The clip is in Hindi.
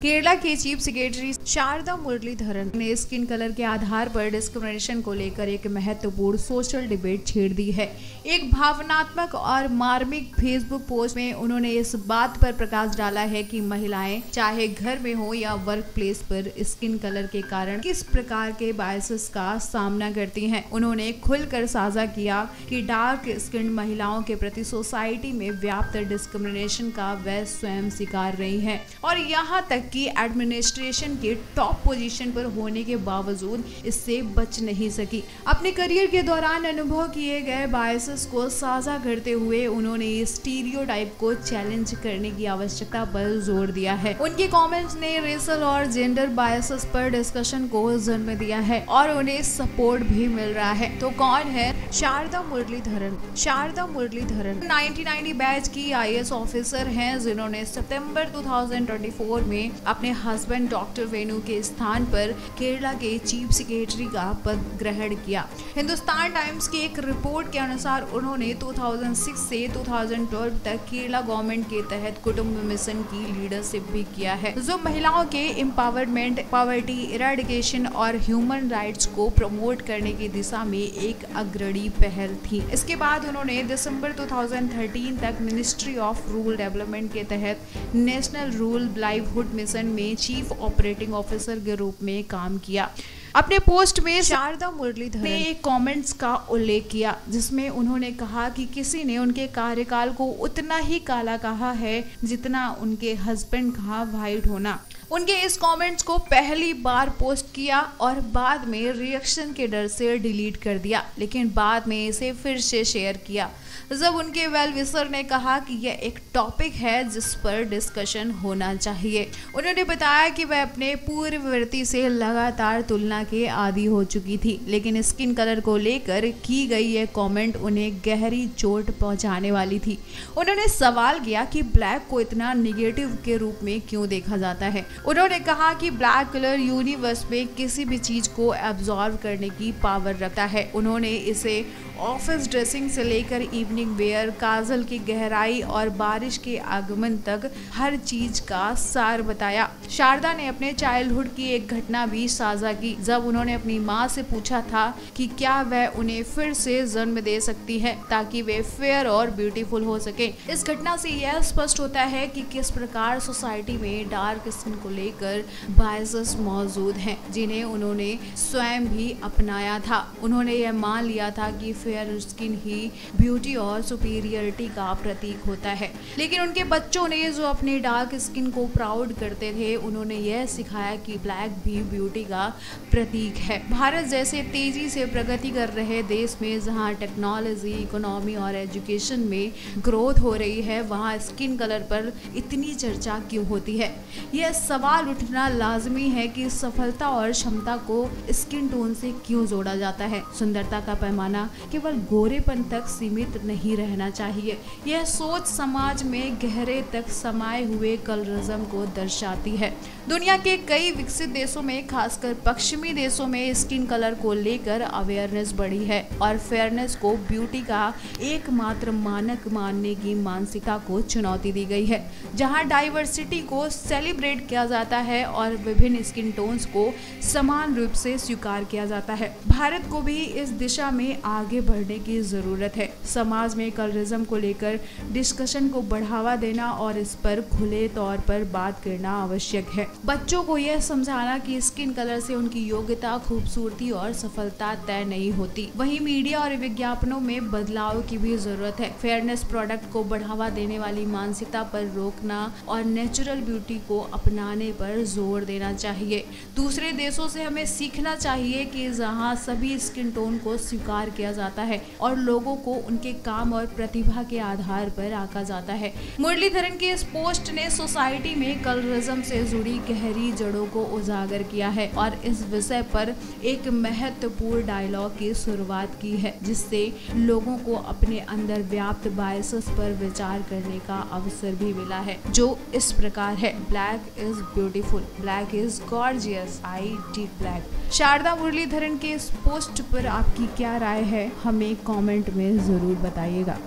केरला के चीफ सेक्रेटरी शारदा मुरलीधरन ने स्किन कलर के आधार पर डिस्क्रिमिनेशन को लेकर एक महत्वपूर्ण सोशल डिबेट छेड़ दी है। एक भावनात्मक और मार्मिक फेसबुक पोस्ट में उन्होंने इस बात पर प्रकाश डाला है कि महिलाएं चाहे घर में हो या वर्क प्लेस पर स्किन कलर के कारण किस प्रकार के बायसेस का सामना करती हैं। उन्होंने खुलकर साझा किया कि डार्क स्किन महिलाओं के प्रति सोसाइटी में व्याप्त डिस्क्रिमिनेशन का वह स्वयं शिकार रही है और यहाँ तक कि एडमिनिस्ट्रेशन के टॉप पोजीशन पर होने के बावजूद इससे बच नहीं सकी। अपने करियर के दौरान अनुभव किए गए बायसेस को साझा करते हुए उन्होंने इस स्टीरियोटाइप को चैलेंज करने की आवश्यकता पर जोर दिया है। उनके कमेंट्स ने रेसल और जेंडर बायसेस पर डिस्कशन को जन्म दिया है और उन्हें सपोर्ट भी मिल रहा है। तो कौन है शारदा मुरलीधरन? शारदा मुरलीधरन 1990 बैच की IAS ऑफिसर हैं, जिन्होंने सितंबर 2024 में अपने हस्बैंड डॉक्टर वेणु के स्थान पर केरला के चीफ सेक्रेटरी का पद ग्रहण किया। हिंदुस्तान टाइम्स की एक रिपोर्ट के अनुसार उन्होंने 2006 से 2012 तक केरला गवर्नमेंट के तहत कुटुंब मिशन की लीडरशिप भी किया है, जो महिलाओं के एम्पावरमेंट, पॉवर्टी इरेडिकेशन और ह्यूमन राइट्स को प्रमोट करने की दिशा में एक अग्रणी पहल थी। इसके बाद उन्होंने दिसंबर 2013 तक मिनिस्ट्री ऑफ रूरल डेवलपमेंट के तहत नेशनल रूरल लाइवहुड मिशन में चीफ ऑपरेटिंग ऑफिसर के रूप में काम किया। अपने पोस्ट में शारदा मुरलीधरन ने एक कमेंट्स का उल्लेख किया, जिसमें उन्होंने कहा कि किसी ने उनके कार्यकाल को उतना ही काला कहा है जितना उनके हस्बैंड का व्हाइट होना। उनके इस कमेंट्स को पहली बार पोस्ट किया और बाद में रिएक्शन के डर से डिलीट कर दिया, लेकिन बाद में इसे फिर से शेयर किया जब उनके वेल विशर ने कहा कि यह एक टॉपिक है जिस पर डिस्कशन होना चाहिए। उन्होंने बताया कि वह अपने पूर्ववर्ती से लगातार तुलना के आदी हो चुकी थी, लेकिन स्किन कलर को लेकर की गई यह कमेंट उन्हें गहरी चोट पहुंचाने वाली थी। उन्होंने सवाल किया कि ब्लैक को इतना निगेटिव के रूप में क्यों देखा जाता है। उन्होंने कहा कि ब्लैक कलर यूनिवर्स में किसी भी चीज को एब्जॉर्व करने की पावर रखता है। उन्होंने इसे ऑफिस ड्रेसिंग से लेकर इवनिंग वेयर, काजल की गहराई और बारिश के आगमन तक हर चीज का सार बताया। शारदा ने अपने चाइल्डहुड की एक घटना भी साझा की, जब उन्होंने अपनी माँ से पूछा था कि क्या वह उन्हें फिर से जन्म दे सकती है ताकि वे फेयर और ब्यूटीफुल हो सके। इस घटना से यह स्पष्ट होता है कि किस प्रकार सोसाइटी में डार्क स्किन को लेकर बायसेस मौजूद हैं, जिन्हें उन्होंने स्वयं भी अपनाया था। उन्होंने यह मान लिया था कि फेयर स्किन ही ब्यूटी और सुपीरियरिटी का प्रतीक होता है, लेकिन उनके बच्चों ने जो अपने डार्क स्किन को प्राउड करते थे, उन्होंने यह सिखाया कि ब्लैक भी ब्यूटी का प्रतीक है। भारत जैसे तेजी से प्रगति कर रहे देश में जहां टेक्नोलॉजी, इकोनॉमी और एजुकेशन में ग्रोथ हो रही है, वहां स्किन कलर पर इतनी चर्चा क्यों होती है? यह सवाल उठना लाजमी है कि सफलता और क्षमता को स्किन टोन से क्यों जोड़ा जाता है। सुंदरता का पैमाना केवल गोरेपन तक सीमित नहीं रहना चाहिए। यह सोच समाज में गहरे तक समाये हुए कलरिज्म को दर्शाती है। दुनिया के कई विकसित देशों में, खासकर पश्चिमी देशों में, स्किन कलर को लेकर अवेयरनेस बढ़ी है और फेयरनेस को ब्यूटी का एकमात्र मानक मानने की मानसिकता को चुनौती दी गई है। जहां डाइवर्सिटी को सेलिब्रेट किया जाता है और विभिन्न स्किन टोन्स को समान रूप से स्वीकार किया जाता है, भारत को भी इस दिशा में आगे बढ़ने की जरूरत है। समाज में कलरिज्म को लेकर डिस्कशन को बढ़ावा देना और इस पर खुले तौर पर बात करना आवश्यक है। बच्चों को यह समझाना कि स्किन कलर से उनकी योग्यता, खूबसूरती और सफलता तय नहीं होती। वहीं मीडिया और विज्ञापनों में बदलाव की भी जरूरत है। फेयरनेस प्रोडक्ट को बढ़ावा देने वाली मानसिकता पर रोकना और नेचुरल ब्यूटी को अपनाने पर जोर देना चाहिए। दूसरे देशों से हमें सीखना चाहिए कि जहां सभी स्किन टोन को स्वीकार किया जाता है और लोगों को उनके काम और प्रतिभा के आधार पर आंका जाता है। मुरलीधरन के इस पोस्ट ने सोसाइटी में कलरिज्म से जुड़ी गहरी जड़ों को उजागर किया है और इस विषय पर एक महत्वपूर्ण डायलॉग की शुरुआत की है, जिससे लोगों को अपने अंदर व्याप्त बायसेस पर विचार करने का अवसर भी मिला है, जो इस प्रकार है: black is beautiful, black is gorgeous, I did black. Sarada Muraleedharan के इस पोस्ट पर आपकी क्या राय है? हमें कमेंट में जरूर बताइएगा।